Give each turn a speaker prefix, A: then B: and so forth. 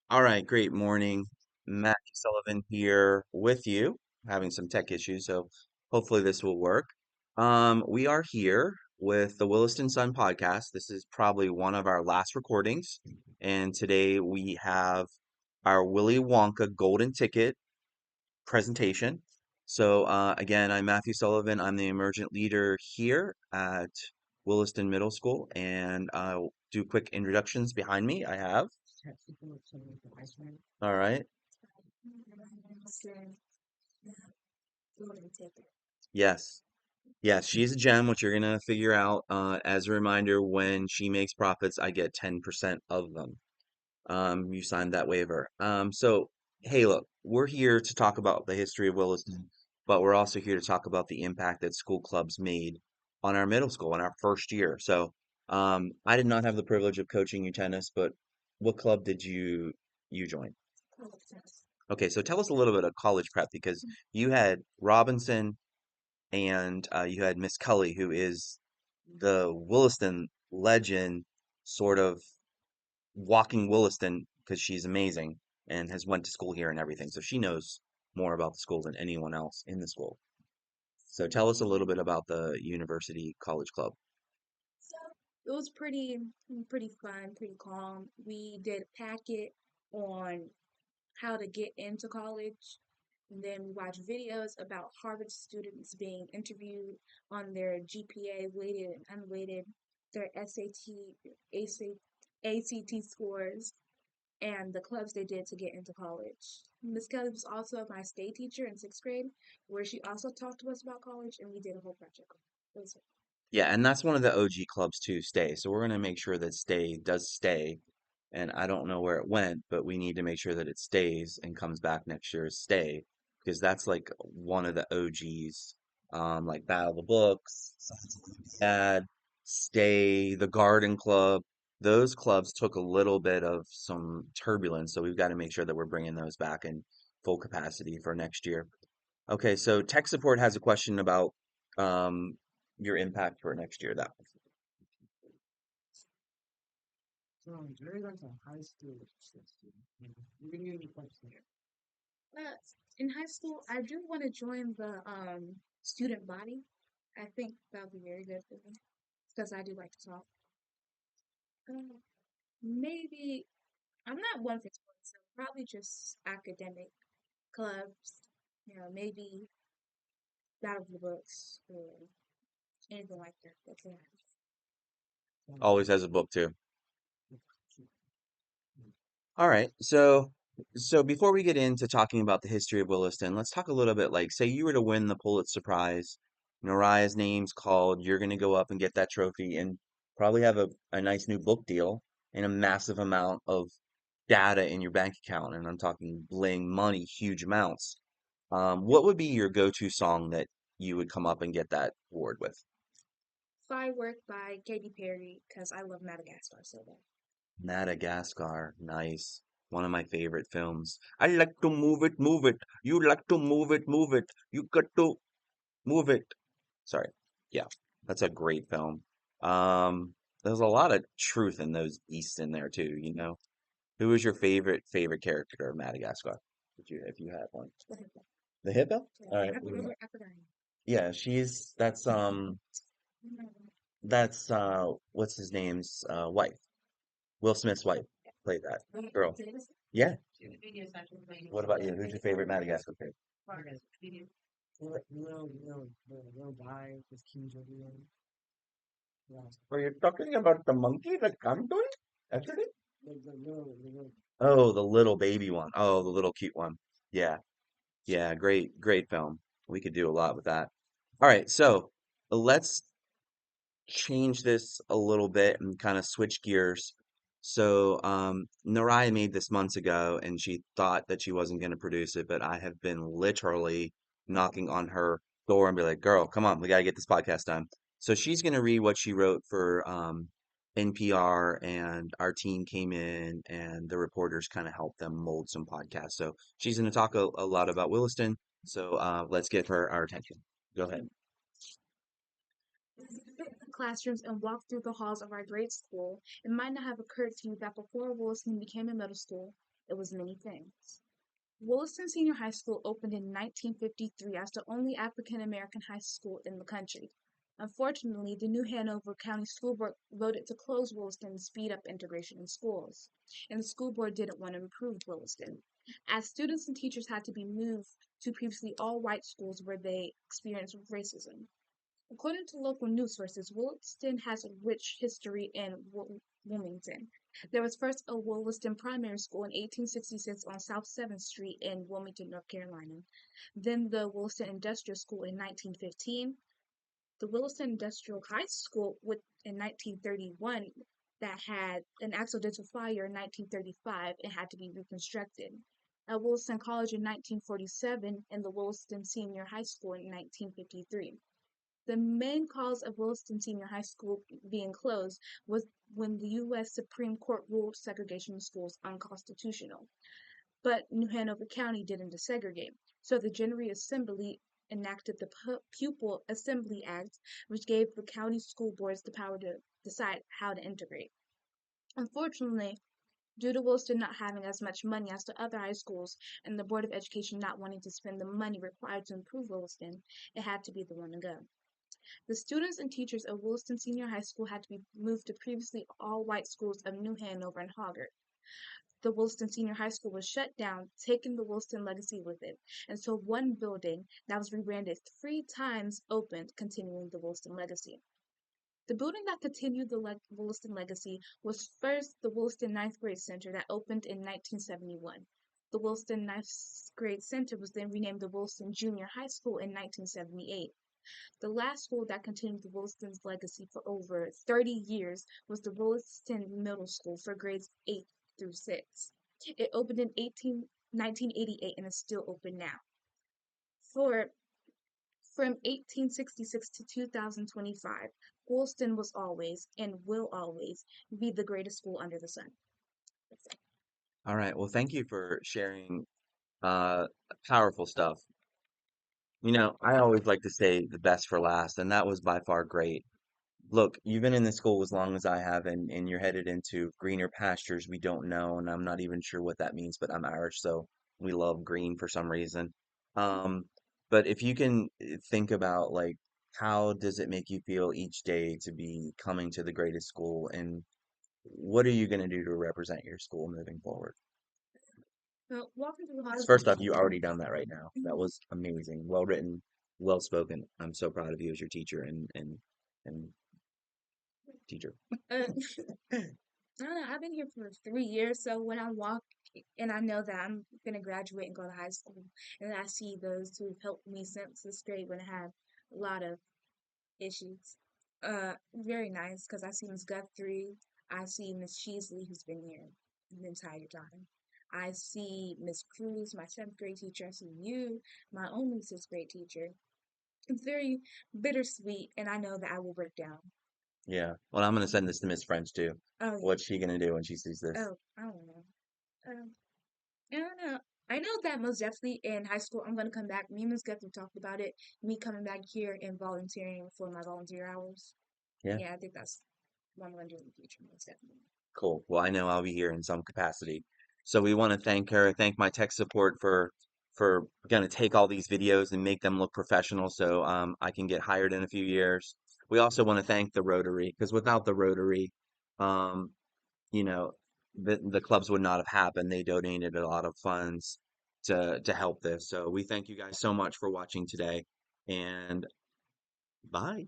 A: All right, great morning. Matt Sullivan here with you, having some tech issues, so hopefully this will work. We are here with the Williston Sun Podcast. This is probably one of our last recordings, and today we have our Willy Wonka Golden Ticket presentation. So, again, I'm Matthew Sullivan. I'm the emergent leader here at Williston Middle School, and I'll do quick introductions behind me. I have. All right. Yes. Yes, she's a gem, which you're gonna figure out. As a reminder, when she makes profits, I get 10% of them. You signed that waiver. So hey, look, we're here to talk about the history of Williston, but we're also here to talk about the impact that school clubs made on our middle school in our first year. So, I did not have the privilege of coaching you tennis, but what club did you join? Okay, so tell us a little bit of college prep because you had Robinson and you had Miss Cully, who is the Williston legend, sort of walking Williston because she's amazing and has went to school here and everything. So she knows more about the school than anyone else in the school. So tell us a little bit about the University College Club.
B: It was pretty fun, pretty calm. We did a packet on how to get into college, and then we watched videos about Harvard students being interviewed on their GPA, weighted and unweighted, their SAT, ACT scores, and the clubs they did to get into college. Miss Kelly was also my state teacher in sixth grade, where she also talked to us about college, and we did a whole project. It was
A: Yeah, and that's one of the OG clubs too, Stay. So we're going to make sure that Stay does stay. And I don't know where it went, but we need to make sure that it stays and comes back next year as Stay, because that's like one of the OGs, like Battle of the Books, Science Dad, Stay, the Garden Club. Those clubs took a little bit of some turbulence, so we've got to make sure that we're bringing those back in full capacity for next year. Okay, so tech support has a question about um, your impact for next year. That
B: Uh, in high school, I do want to join the student body. I think that would be very good for me because I do like to talk. Uh, maybe I'm not one for sports, so probably just academic clubs. Maybe Battle of the Books or anything like that. That's what
A: always has a book too. All right, so before we get into talking about the history of Williston, let's talk a little bit like say you were to win the Pulitzer Prize, Naraya's name's called, you're gonna go up and get that trophy and probably have a nice new book deal and a massive amount of data in your bank account, and I'm talking bling money, huge amounts. What would be your go-to song that you would come up and get that award with?
B: Firework by Katy Perry because I love Madagascar so bad.
A: Madagascar, nice. One of my favorite films. I like to move it, move it. You like to move it, move it. You got to move it. Sorry. Yeah, that's a great film. There's a lot of truth in those beasts in there too, you know. Who is your favorite character of Madagascar? If you have one?
B: The hippo.
A: The hippo?
B: Yeah,
A: All right.
B: I forgot him.
A: Yeah, she's that's what's his name's wife. Will Smith's wife played that girl. Yeah. What about you? Who's your favorite Madagascar character? Were you talking about the monkey that come to it? Actually? Oh, the little baby one. Oh, the little cute one. Yeah. Yeah, great film. We could do a lot with that. All right, so let's change this a little bit and kind of switch gears. So, Naraya made this months ago and she thought that she wasn't going to produce it, but I have been literally knocking on her door and be like, girl, come on, we got to get this podcast done. So she's going to read what she wrote for NPR, and our team came in and the reporters kind of helped them mold some podcasts. So she's going to talk a lot about Williston. So let's get her our attention. Go ahead.
B: Classrooms and walk through the halls of our great school, it might not have occurred to you that before Williston became a middle school, It was many things. Williston Senior High School opened in 1953 as the only African American high school in the country. Unfortunately, the new Hanover County School Board voted to close Williston to speed up integration in schools, and the school board didn't want to improve Williston, as students and teachers had to be moved to previously all-white schools where they experienced racism. According to local news sources, Williston has a rich history in Wilmington. There was first a Williston Primary School in 1866 on South 7th Street in Wilmington, North Carolina. Then the Williston Industrial School in 1915. The Williston Industrial High School in 1931 that had an accidental fire in 1935 and had to be reconstructed. At Williston College in 1947 and the Williston Senior High School in 1953. The main cause of Williston Senior High School being closed was when the U.S. Supreme Court ruled segregation in schools unconstitutional. But New Hanover County didn't desegregate, so the General Assembly enacted the Pupil Assembly Act, which gave the county school boards the power to decide how to integrate. Unfortunately, due to Williston not having as much money as the other high schools and the Board of Education not wanting to spend the money required to improve Williston, it had to be the one to go. The students and teachers of Williston Senior High School had to be moved to previously all-white schools of New Hanover and Hoggart. The Williston Senior High School was shut down, taking the Williston legacy with it, and so one building that was rebranded 3 times opened, continuing the Williston legacy. The building that continued the Williston legacy was first the Williston Ninth Grade Center that opened in 1971. The Williston Ninth Grade Center was then renamed the Williston Junior High School in 1978. The last school that continued the Williston's legacy for over 30 years was the Williston Middle School for grades 8 through 6. It opened in 1988 and is still open now. From 1866 to 2025, Williston was always and will always be the greatest school under the sun.
A: All right. Well, thank you for sharing uh, powerful stuff. I always like to say the best for last, and that was by far great. Look, you've been in this school as long as I have, and you're headed into greener pastures we don't know, and I'm not even sure what that means, but I'm Irish, so we love green for some reason. Um, but if you can think about like how does it make you feel each day to be coming to the greatest school, and what are you going to do to represent your school moving forward?
B: So, walking through the halls.
A: First off, you already done that right now. That was amazing. Well written, well spoken. I'm so proud of you as your teacher and teacher.
B: Uh, I don't know. I've been here for 3 years, so when I walk and I know that I'm gonna graduate and go to high school, and I see those who've helped me since 6th grade when I had a lot of issues. Very nice because I see Miss Guthrie, I see Miss Sheasley who's been here the entire time. I see Miss Cruz, my 7th grade teacher. I see you, my only 6th grade teacher. It's very bittersweet, and I know that I will break down.
A: Yeah. Well, I'm gonna send this to Miss French too.
B: Oh yeah.
A: What's she gonna do when she sees this?
B: Oh, I don't know. Um, I don't know. I know that most definitely in high school I'm gonna come back. Me and Miss Guthrie talked about it. Me coming back here and volunteering for my volunteer hours.
A: Yeah.
B: Yeah, I think that's what I'm gonna do in the future, most definitely.
A: Cool. Well, I know I'll be here in some capacity. So we want to thank her, thank my tech support for gonna take all these videos and make them look professional so I can get hired in a few years. We also want to thank the Rotary because without the Rotary, um, you know, the clubs would not have happened. They donated a lot of funds to help this. So we thank you guys so much for watching today and bye.